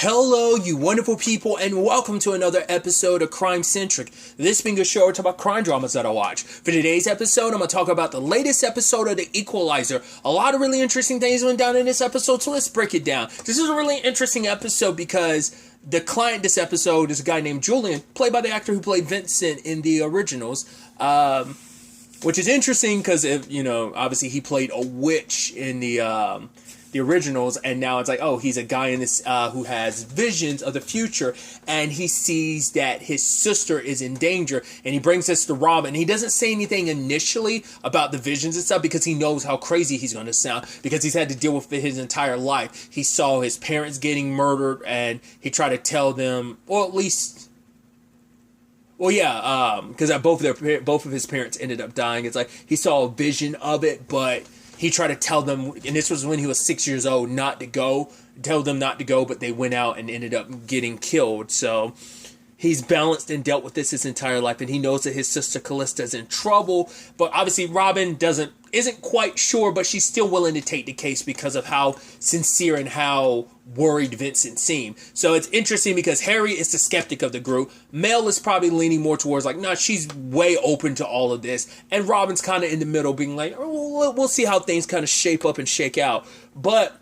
Hello, you wonderful people, and welcome to another episode of Crime Centric. This being a show where I talk about crime dramas that I watch. For today's episode, I'm going to talk about the latest episode of The Equalizer. A lot of really interesting things went down in this episode, so let's break it down. This is a really interesting episode because the client this episode is a guy named Julian, played by the actor who played Vincent in the originals. Which is interesting because, obviously he played a witch in the originals, and now it's like, oh, he's a guy in this who has visions of the future, and he sees that his sister is in danger, and he brings this to Robin. And he doesn't say anything initially about the visions and stuff because he knows how crazy he's going to sound, because he's had to deal with it his entire life. He saw his parents getting murdered, and he tried to tell them, or at least... because both of his parents ended up dying. It's like he saw a vision of it, but he tried to tell them, and this was when he was 6 years old, tell them not to go, but they went out and ended up getting killed. So he's balanced and dealt with this his entire life, and he knows that his sister Callista is in trouble, but obviously Robin isn't quite sure, but she's still willing to take the case because of how sincere and how worried Vincent seemed. So it's interesting because Harry is the skeptic of the group. Mel is probably leaning more towards like, nah, she's way open to all of this. And Robin's kind of in the middle being like, oh, we'll see how things kind of shape up and shake out. But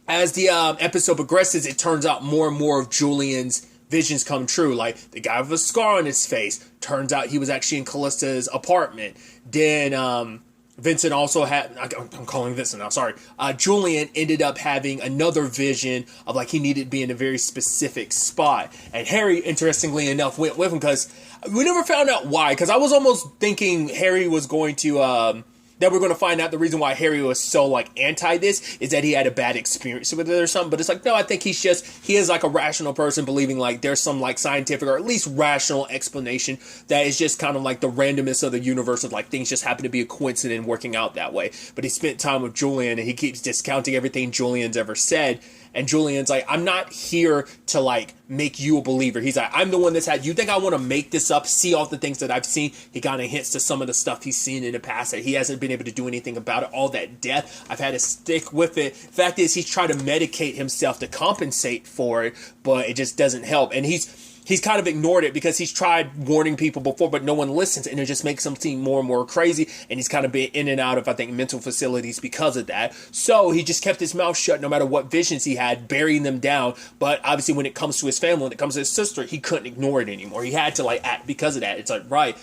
as the episode progresses, it turns out more and more of Julian's visions come true. Like the guy with a scar on his face, turns out he was actually in Callista's apartment. Then Vincent also had, I'm calling Vincent now, sorry. Julian ended up having another vision of like he needed to be in a very specific spot. And Harry, interestingly enough, went with him because we never found out why. Because I was almost thinking Harry was going to, that we're going to find out the reason why Harry was so like anti this is that he had a bad experience with it or something. But it's like, no, I think he is like a rational person believing like there's some like scientific or at least rational explanation that is just kind of like the randomness of the universe of like things just happen to be a coincidence and working out that way. But he spent time with Julian and he keeps discounting everything Julian's ever said. And Julian's like, I'm not here to like make you a believer. He's like, I'm the one that's you think I want to make this up, see all the things that I've seen. He kind of hints to some of the stuff he's seen in the past that he hasn't been able to do anything about it. All that death, I've had to stick with it. Fact is, he's tried to medicate himself to compensate for it, but it just doesn't help. And he's kind of ignored it because he's tried warning people before, but no one listens, and it just makes him seem more and more crazy, and he's kind of been in and out of, I think, mental facilities because of that. So he just kept his mouth shut no matter what visions he had, burying them down. But obviously when it comes to his family, when it comes to his sister, he couldn't ignore it anymore. He had to like act because of that. It's like, right,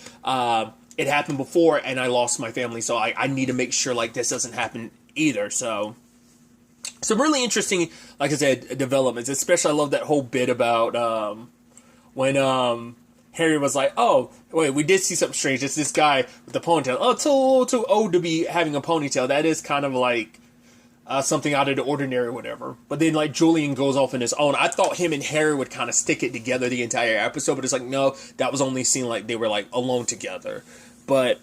it happened before, and I lost my family, so I need to make sure like this doesn't happen either. So some really interesting, like I said, developments. Especially I love that whole bit about when Harry was like, oh, wait, we did see something strange. It's this guy with the ponytail. Oh, too old to be having a ponytail. That is kind of like something out of the ordinary or whatever. But then like Julian goes off on his own. I thought him and Harry would kind of stick it together the entire episode, but it's like, no, that was only seen like they were like alone together. But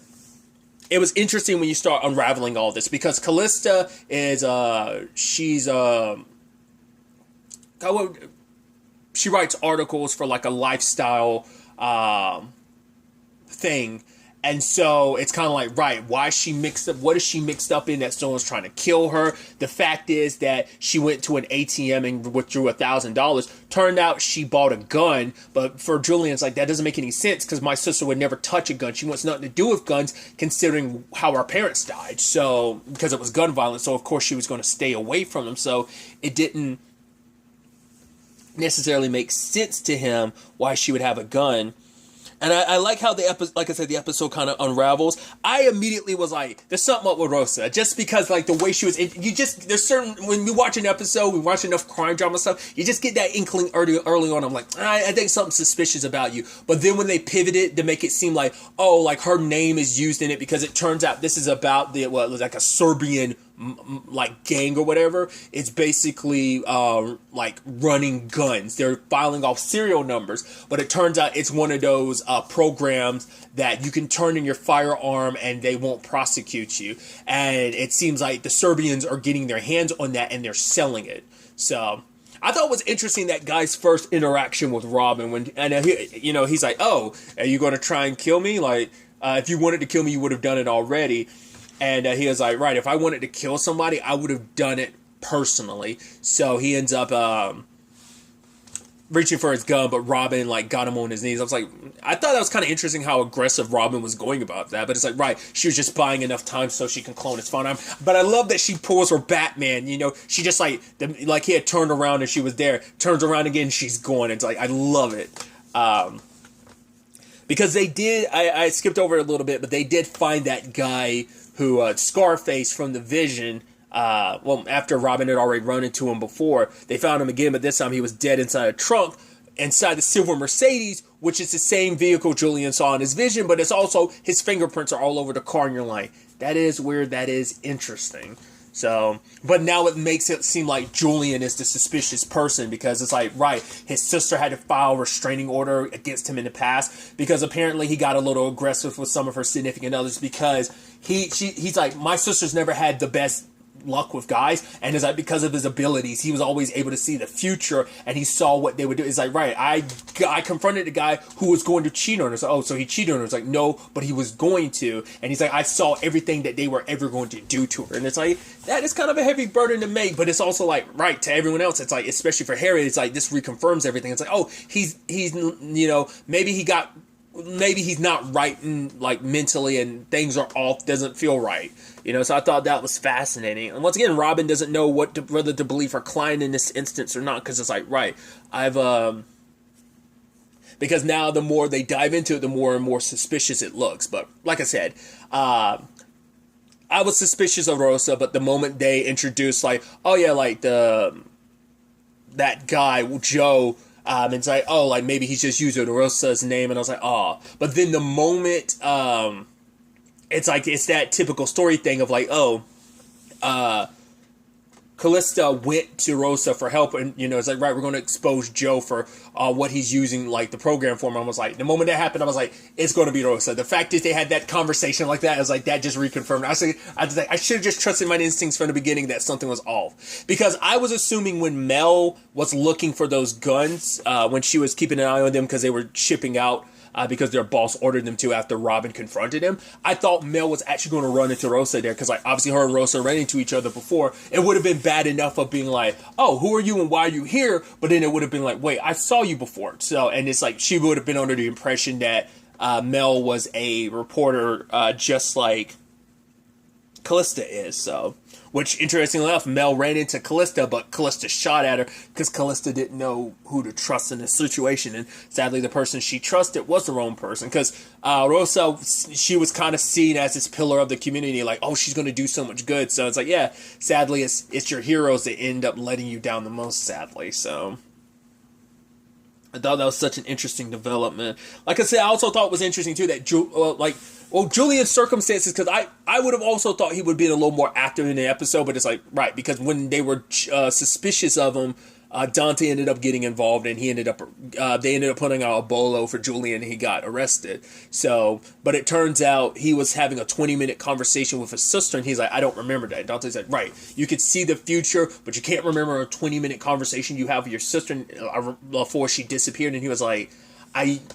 it was interesting when you start unraveling all this because Callista is, she writes articles for like a lifestyle thing. And so it's kind of like, right, why is she mixed up? What is she mixed up in that someone's trying to kill her? The fact is that she went to an ATM and withdrew $1,000. Turned out she bought a gun. But for Julian, it's like, that doesn't make any sense because my sister would never touch a gun. She wants nothing to do with guns considering how our parents died. So, because it was gun violence. So, of course, she was going to stay away from them. So, it didn't necessarily make sense to him why she would have a gun. And I like how the episode, like I said, the episode kind of unravels. I immediately was like, there's something up with Rosa. Just because, like, the way she was, there's certain, when we watch an episode, we watch enough crime drama stuff, you just get that inkling early on. I'm like, I think something suspicious about you. But then when they pivoted to make it seem like, oh, like her name is used in it because it turns out this is about like a Serbian like gang or whatever. It's basically like running guns. They're filing off serial numbers, but it turns out it's one of those programs that you can turn in your firearm and they won't prosecute you. And it seems like the Serbians are getting their hands on that and they're selling it. So I thought it was interesting that guy's first interaction with Robin he's like, oh, are you going to try and kill me? Like, if you wanted to kill me, you would have done it already. And he was like, right, if I wanted to kill somebody, I would have done it personally. So he ends up reaching for his gun, but Robin like got him on his knees. I was like, I thought that was kind of interesting how aggressive Robin was going about that. But it's like, right, she was just buying enough time so she can clone his phone. But I love that she pulls her Batman. You know, she just like he had turned around and she was there, turns around again, she's gone. It's like, I love it. Because they did, I skipped over it a little bit, but they did find that guy who Scarface from the Vision. Well, after Robin had already run into him before, they found him again, but this time he was dead inside a trunk, inside the silver Mercedes, which is the same vehicle Julian saw in his vision, but it's also, his fingerprints are all over the car, and you're like, that is weird, that is interesting. So, but now it makes it seem like Julian is the suspicious person, because it's like, right, his sister had to file a restraining order against him in the past, because apparently he got a little aggressive with some of her significant others, because he's like, my sister's never had the best luck with guys, and it's like because of his abilities he was always able to see the future, and he saw what they would do. It's like, right, I confronted a guy who was going to cheat on her. So, oh, so he cheated on her. It's like, no, but he was going to. And he's like, I saw everything that they were ever going to do to her. And it's like, that is kind of a heavy burden to make, but it's also like, right, to everyone else, it's like, especially for Harry, it's like, this reconfirms everything. It's like, oh, he's you know, maybe he's not right like mentally, and things are off, doesn't feel right, you know. So I thought that was fascinating. And once again, Robin doesn't know whether to believe her client in this instance or not, because it's like, right, because now the more they dive into it, the more and more suspicious it looks. But like I said, I was suspicious of Rosa, but the moment they introduced like, oh yeah, like that guy Joe. And it's like, oh, like maybe he's just using Rosa's name, and I was like, oh. But then the moment, it's like, it's that typical story thing of like, oh, Callista went to Rosa for help, and, you know, it's like, right, we're going to expose Joe for what he's using, like, the program for him. I was like, the moment that happened, I was like, it's going to be Rosa. The fact that they had that conversation like that, I was like, that just reconfirmed. I should have just trusted my instincts from the beginning that something was off. Because I was assuming when Mel was looking for those guns, when she was keeping an eye on them because they were shipping out, because their boss ordered them to after Robin confronted him, I thought Mel was actually going to run into Rosa there, because like obviously her and Rosa ran into each other before. It would have been bad enough of being like, oh, who are you and why are you here? But then it would have been like, wait, I saw you before. So, and it's like she would have been under the impression that Mel was a reporter, just like Callista is. So, which, interestingly enough, Mel ran into Callista, but Callista shot at her because Callista didn't know who to trust in this situation. And sadly, the person she trusted was the wrong person, because Rosa, she was kind of seen as this pillar of the community, like, oh, she's going to do so much good. So it's like, yeah, sadly, it's your heroes that end up letting you down the most, sadly. So I thought that was such an interesting development. Like I said, I also thought it was interesting, too, that Julian's circumstances, because I would have also thought he would be a little more active in the episode, but it's like, right, because when they were suspicious of him, Dante ended up getting involved, and they ended up putting out a bolo for Julian, and he got arrested. So, but it turns out he was having a 20-minute conversation with his sister, and he's like, I don't remember that. Dante's like, right, you could see the future, but you can't remember a 20-minute conversation you have with your sister before she disappeared. And he was like,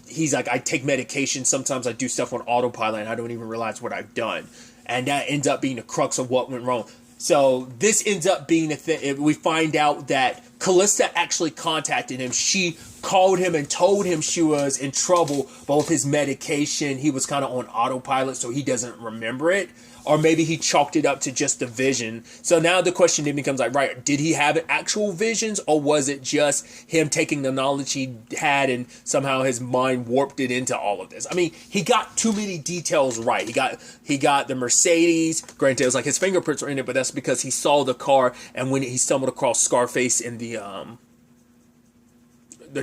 he's like, I take medication, sometimes I do stuff on autopilot, and I don't even realize what I've done. And that ends up being the crux of what went wrong. So this ends up being the thing. We find out that Callista actually contacted him. She called him and told him she was in trouble, but with his medication, he was kind of on autopilot, so he doesn't remember it. Or maybe he chalked it up to just a vision. So now the question then becomes like, right, did he have actual visions, or was it just him taking the knowledge he had and somehow his mind warped it into all of this? I mean, he got too many details right. He got the Mercedes. Granted, it was like his fingerprints were in it, but that's because he saw the car, and when he stumbled across Scarface in the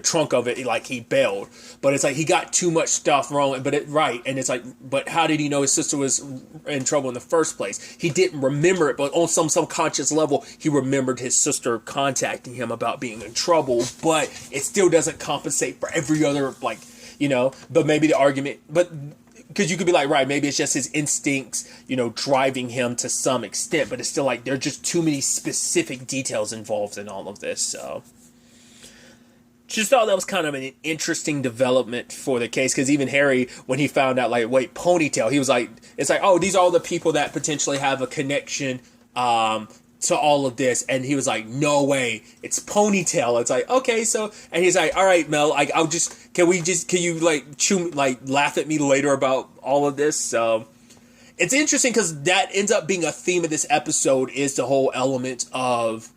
trunk of it, he bailed. But it's like he got too much stuff wrong, and it's like, but how did he know his sister was in trouble in the first place? He didn't remember it, but on some subconscious level, he remembered his sister contacting him about being in trouble, but it still doesn't compensate for every other, but maybe the argument, because you could be like, right, maybe it's just his instincts, driving him to some extent, but it's still like, there are just too many specific details involved in all of this, so just thought that was kind of an interesting development for the case, because even Harry, when he found out, Ponytail, he was like, it's like, oh, these are all the people that potentially have a connection to to all of this, and he was like, no way, it's ponytail. It's like, okay, so, and he's like, all right, Mel, like, can you like laugh at me later about all of this? So it's interesting because that ends up being a theme of this episode, is the whole element of,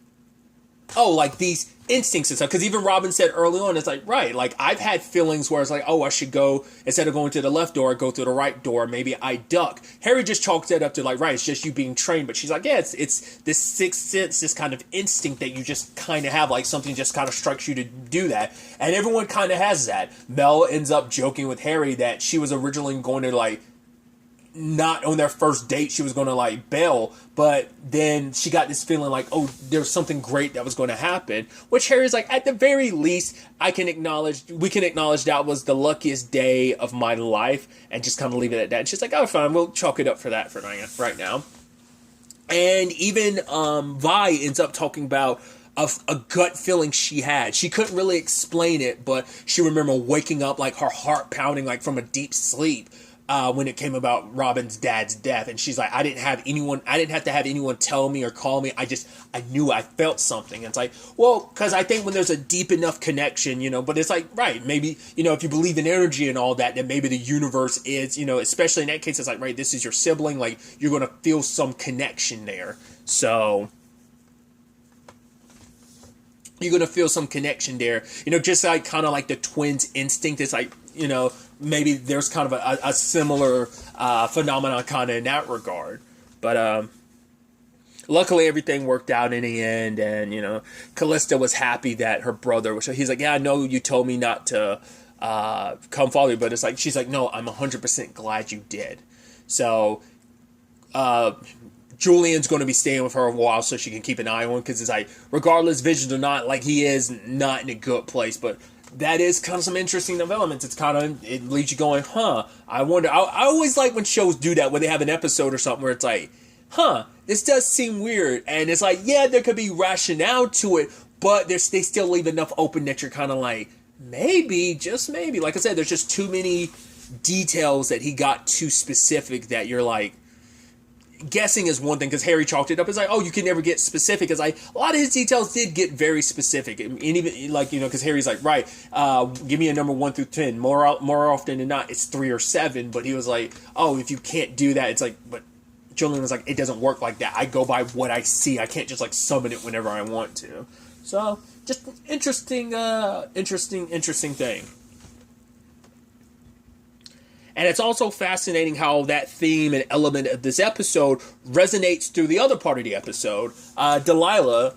like these instincts and stuff. Because even Robin said early on, it's like, right, like I've had feelings where it's like, I should go, instead of going to the left door, go through the right door. Maybe I duck. Harry just chalks that up to like, right, it's just you being trained. But she's like, yeah, it's this sixth sense, this kind of instinct that you just kind of have, like something just kind of strikes you to do that. And everyone kind of has that. Mel ends up joking with Harry that she was originally going to like, not on their first date, she was going to like bail, but then she got this feeling like, there's something great that was going to happen, which Harry's like, at the very least, we can acknowledge that was the luckiest day of my life, and just kind of leave it at that. And she's like, fine, we'll chalk it up for that for right now. And even Vi ends up talking about a gut feeling she had. She couldn't really explain it, but she remembered waking up like her heart pounding like from a deep sleep. When it came about Robin's dad's death, and she's like, I didn't have to have anyone tell me or call me. I knew, I felt something. And it's like, well, because I think when there's a deep enough connection, but it's like, right, maybe, if you believe in energy and all that, then maybe the universe is, especially in that case, it's like, right, this is your sibling, like, you're going to feel some connection there. So you're going to feel some connection there, just like kind of like the twins' instinct. It's like, maybe there's kind of a similar phenomenon kind of in that regard. But luckily everything worked out in the end, and, Callista was happy that her brother was, he's like, yeah, I know you told me not to come follow you, but it's like, she's like, no, I'm 100% glad you did. So, Julian's going to be staying with her a while so she can keep an eye on, because it's like, regardless, Vision or not, like, he is not in a good place, but that is kind of some interesting developments. It leaves you going, I wonder. I always like when shows do that, when they have an episode or something where it's like, this does seem weird. And it's like, yeah, there could be rationale to it, but they still leave enough open that you're kind of like, maybe, just maybe. Like I said, there's just too many details that he got too specific that you're like, guessing is one thing, because Harry chalked it up as like, you can never get specific. It's like, a lot of his details did get very specific, and even like, because Harry's like, right, give me a number 1 through 10. More often than not, it's 3 or 7. But he was like, if you can't do that, it's like, but Julian was like, it doesn't work like that. I go by what I see. I can't just like summon it whenever I want to. So just interesting thing. And it's also fascinating how that theme and element of this episode resonates through the other part of the episode. Delilah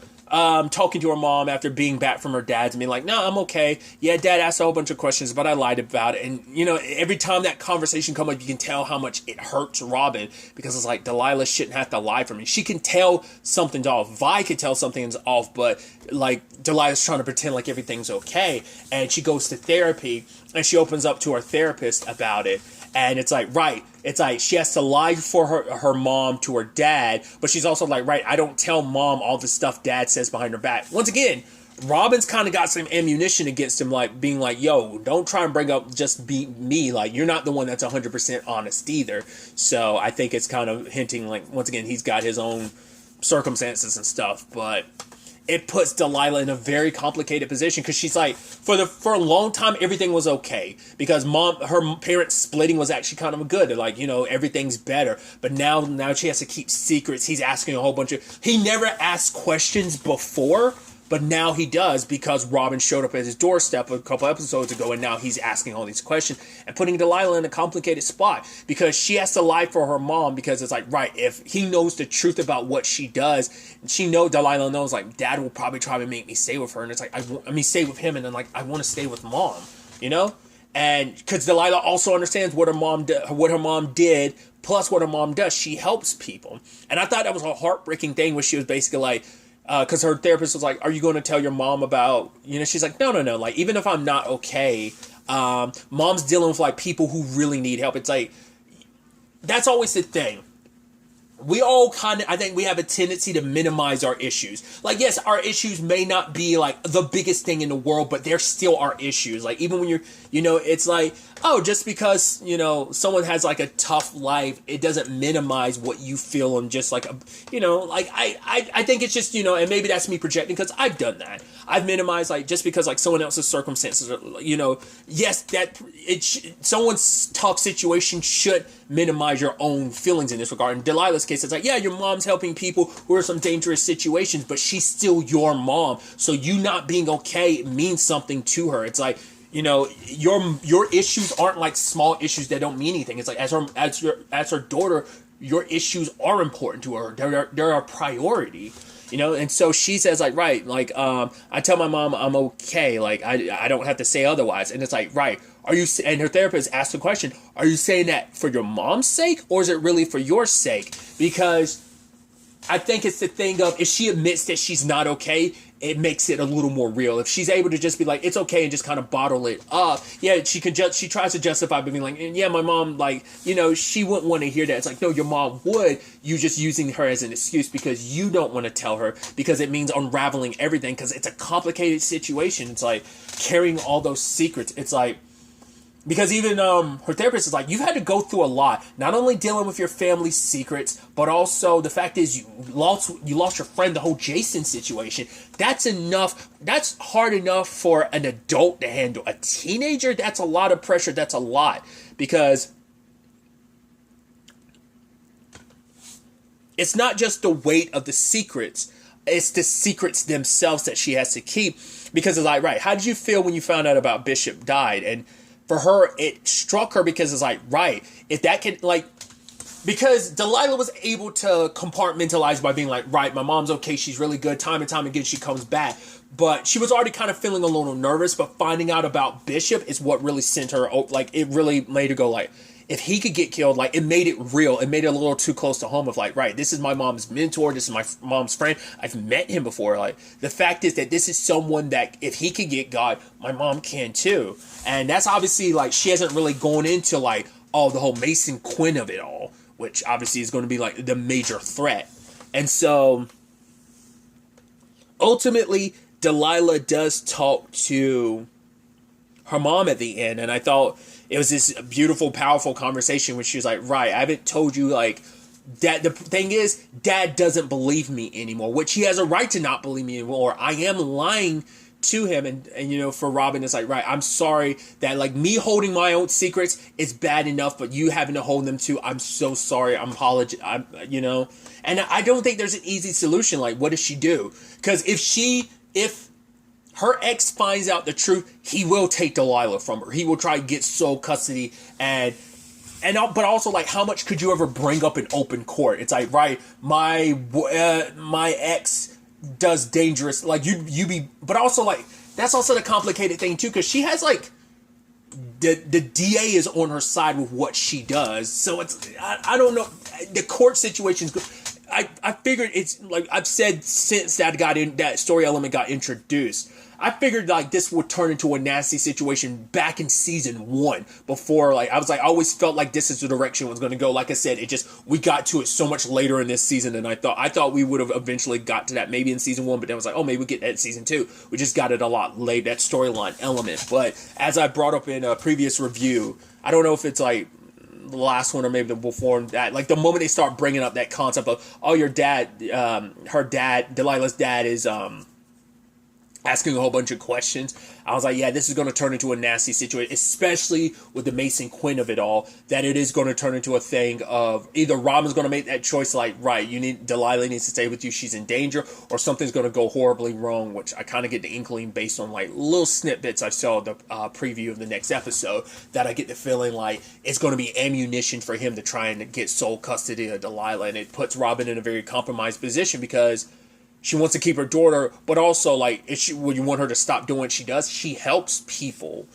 talking to her mom after being back from her dad's and being like, no, I'm okay. Yeah, Dad asked a whole bunch of questions, but I lied about it. And, every time that conversation comes up, you can tell how much it hurts Robin, because it's like, Delilah shouldn't have to lie for me. She can tell something's off. Vi can tell something's off, but, like, Delilah's trying to pretend like everything's okay. And she goes to therapy, and she opens up to her therapist about it. And it's like, right, it's like she has to lie for her mom to her dad, but she's also like, right, I don't tell mom all the stuff dad says behind her back. Once again, Robin's kind of got some ammunition against him, like being like, yo, don't try and bring up just me. Like, you're not the one that's 100% honest either. So I think it's kind of hinting, like, once again, he's got his own circumstances and stuff, but it puts Delilah in a very complicated position, because she's like, for a long time, everything was okay, because her parents splitting was actually kind of good. They're like, everything's better. But now she has to keep secrets. He's asking a whole bunch he never asked questions before, but now he does, because Robin showed up at his doorstep a couple episodes ago, and now he's asking all these questions and putting Delilah in a complicated spot, because she has to lie for her mom, because it's like, right, if he knows the truth about what she does, Delilah knows, like, Dad will probably try to make me stay with her, and it's like, stay with him, and then, like, I want to stay with Mom, And because Delilah also understands what her mom did, plus what her mom does. She helps people. And I thought that was a heartbreaking thing, where she was basically like, because her therapist was like, are you going to tell your mom about, she's like, no. Like, even if I'm not okay, mom's dealing with, like, people who really need help. It's like, that's always the thing. we all kind of, I think we have a tendency to minimize our issues. Like, yes, our issues may not be like the biggest thing in the world, but they're still our issues. Like, even when you're, it's like, oh, just because, someone has like a tough life, it doesn't minimize what you feel and just like, like I think it's just, and maybe that's me projecting because I've done that. I've minimized like just because like someone else's circumstances, yes, that someone's tough situation should minimize your own feelings in this regard. In Delilah's case, it's like, yeah, your mom's helping people who are in some dangerous situations, but she's still your mom. So you not being okay means something to her. It's like, your issues aren't like small issues that don't mean anything. It's like as her daughter, your issues are important to her. They're a priority. And so she says like, right, like, I tell my mom I'm okay. Like, I don't have to say otherwise. And it's like, right. And her therapist asked the question, are you saying that for your mom's sake or is it really for your sake? Because I think it's the thing of, if she admits that she's not okay, it makes it a little more real. If she's able to just be like, it's okay, and just kind of bottle it up, yeah, she tries to justify by being like, yeah, my mom, like, she wouldn't want to hear that. It's like, no, your mom would. You just using her as an excuse because you don't want to tell her because it means unraveling everything because it's a complicated situation. It's like carrying all those secrets. It's like, because even her therapist is like, you've had to go through a lot, not only dealing with your family's secrets, but also the fact is you lost your friend, the whole Jason situation. That's enough. That's hard enough for an adult to handle. A teenager, that's a lot of pressure. That's a lot because it's not just the weight of the secrets. It's the secrets themselves that she has to keep because it's like, right, how did you feel when you found out about Bishop died? And for her, it struck her because it's like, right, if that can, like, because Delilah was able to compartmentalize by being like, right, my mom's okay, she's really good, time and time again, she comes back. But she was already kind of feeling a little nervous, but finding out about Bishop is what really sent her, like, it really made her go like, if he could get killed, like, it made it real. It made it a little too close to home of like, right, this is my mom's mentor. This is my mom's friend. I've met him before. Like, the fact is that this is someone that if he could get God, my mom can too. And that's obviously, like, she hasn't really gone into, like, the whole Mason Quinn of it all, which obviously is going to be, like, the major threat. And so, ultimately, Delilah does talk to her mom at the end, and I thought it was this beautiful, powerful conversation where she was like, right, I haven't told you, like, that the thing is, Dad doesn't believe me anymore, which he has a right to not believe me anymore. I am lying to him, and for Robin, it's like, right, I'm sorry that, like, me holding my own secrets is bad enough, but you having to hold them too, I'm so sorry, and I don't think there's an easy solution. Like, what does she do? Because if her ex finds out the truth, he will take Delilah from her. He will try to get sole custody but also, like, how much could you ever bring up in open court? It's like, right, my ex does dangerous, like, but also, like, that's also the complicated thing too, because she has, like, the DA is on her side with what she does, so it's, I don't know, the court situation's good. I figured it's like I've said since that story element got introduced. I figured like this would turn into a nasty situation back in season 1 before, like, I always felt like this is the direction it was going to go. Like I said, we got to it so much later in this season than I thought. I thought we would have eventually got to that maybe in season 1, but then I was like, oh, maybe we'll get that in season 2. We just got it a lot late, that storyline element. But as I brought up in a previous review, I don't know if it's like the last one or maybe the before that, like the moment they start bringing up that concept of, oh, your dad, Delilah's dad is, asking a whole bunch of questions, I was like, yeah, this is going to turn into a nasty situation, especially with the Mason Quinn of it all, that it is going to turn into a thing of either Robin's going to make that choice like, right, Delilah needs to stay with you, she's in danger, or something's going to go horribly wrong, which I kind of get the inkling based on like little snippets I saw the preview of the next episode, that I get the feeling like it's going to be ammunition for him to try and get sole custody of Delilah, and it puts Robin in a very compromised position because she wants to keep her daughter, but also, like, when you want her to stop doing what she does, she helps people,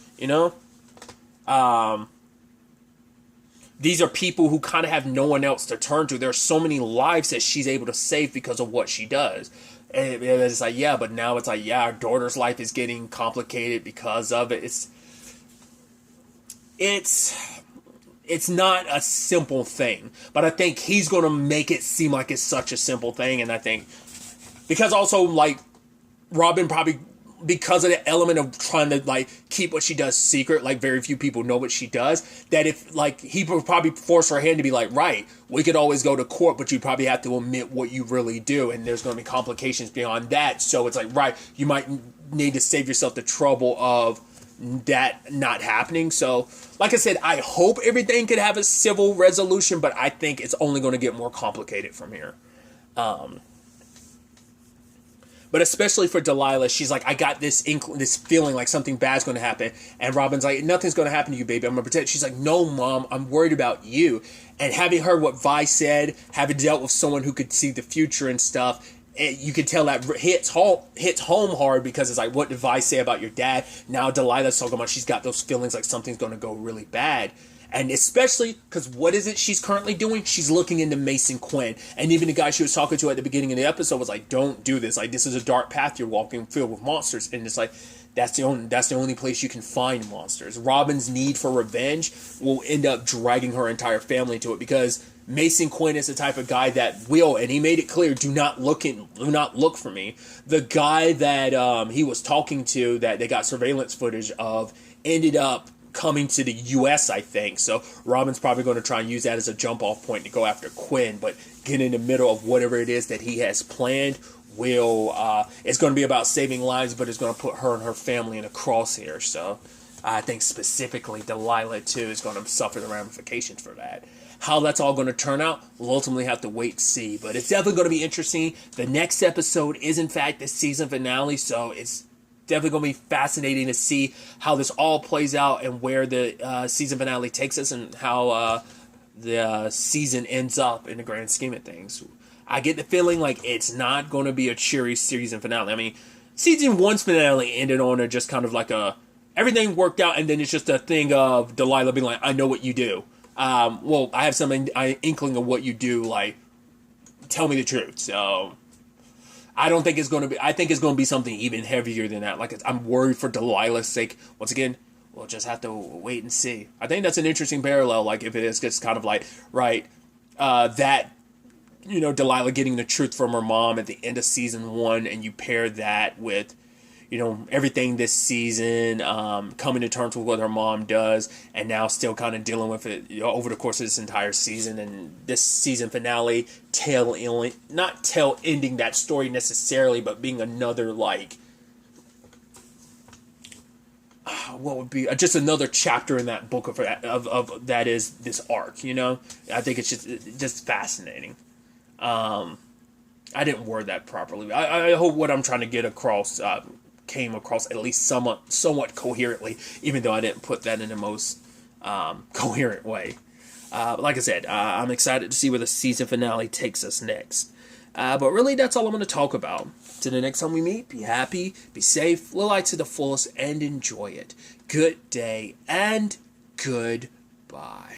These are people who kind of have no one else to turn to. There are so many lives that she's able to save because of what she does. And it's like, yeah, but now it's like, yeah, our daughter's life is getting complicated because of it. it's not a simple thing, but I think he's going to make it seem like it's such a simple thing. And I think because also like Robin probably, because of the element of trying to like keep what she does secret, like very few people know what she does, that if like he would probably force her hand to be like, right, we could always go to court, but you probably have to admit what you really do, and there's going to be complications beyond that. So it's like, right, you might need to save yourself the trouble of that not happening. So like I said, I hope everything could have a civil resolution, but I think it's only going to get more complicated from here. But especially for Delilah, she's like, I got this feeling like something bad's going to happen. And Robin's like, nothing's going to happen to you, baby. I'm going to protect. She's like, no, Mom, I'm worried about you. And having heard what Vi said, having dealt with someone who could see the future and stuff, you can tell that hits home hard, because it's like, what did Vi say about your dad? Now Delilah's talking about she's got those feelings like something's going to go really bad. And especially because what is it she's currently doing? She's looking into Mason Quinn. And even the guy she was talking to at the beginning of the episode was like, don't do this. Like, this is a dark path you're walking, filled with monsters. And it's like, that's the only place you can find monsters. Robin's need for revenge will end up dragging her entire family to it, because Mason Quinn is the type of guy that will, and he made it clear, do not look for me. The guy that he was talking to, that they got surveillance footage of, ended up coming to the U.S., I think. So Robin's probably going to try and use that as a jump-off point to go after Quinn, but get in the middle of whatever it is that he has planned it's going to be about saving lives, but it's going to put her and her family in a crosshair. So I think specifically Delilah, too, is going to suffer the ramifications for that. How that's all going to turn out, we'll ultimately have to wait and see. But it's definitely going to be interesting. The next episode is, in fact, the season finale, so it's definitely going to be fascinating to see how this all plays out and where the season finale takes us, and how the season ends up in the grand scheme of things. I get the feeling like it's not going to be a cheery season finale. I mean, season 1's finale ended on a just kind of like everything worked out, and then it's just a thing of Delilah being like, I know what you do. Well, I have some inkling of what you do, like, tell me the truth. So I don't think it's going to be, I think it's going to be something even heavier than that. Like, I'm worried for Delilah's sake. Once again, we'll just have to wait and see. I think that's an interesting parallel. Like, if it is just kind of like, right, that, you know, Delilah getting the truth from her mom at the end of season 1, and you pair that with, you know, everything this season, coming to terms with what her mom does, and now still kind of dealing with it, you know, over the course of this entire season, and this season finale not tail ending that story necessarily, but being another, like, what would be just another chapter in that book of that is this arc, you know? I think it's just fascinating. I didn't word that properly. I hope what I'm trying to get across came across at least somewhat coherently, even though I didn't put that in the most coherent way. Like I said, I'm excited to see where the season finale takes us next. But really, that's all I'm going to talk about. Till the next time we meet, be happy, be safe, live life to the fullest, and enjoy it. Good day, and goodbye.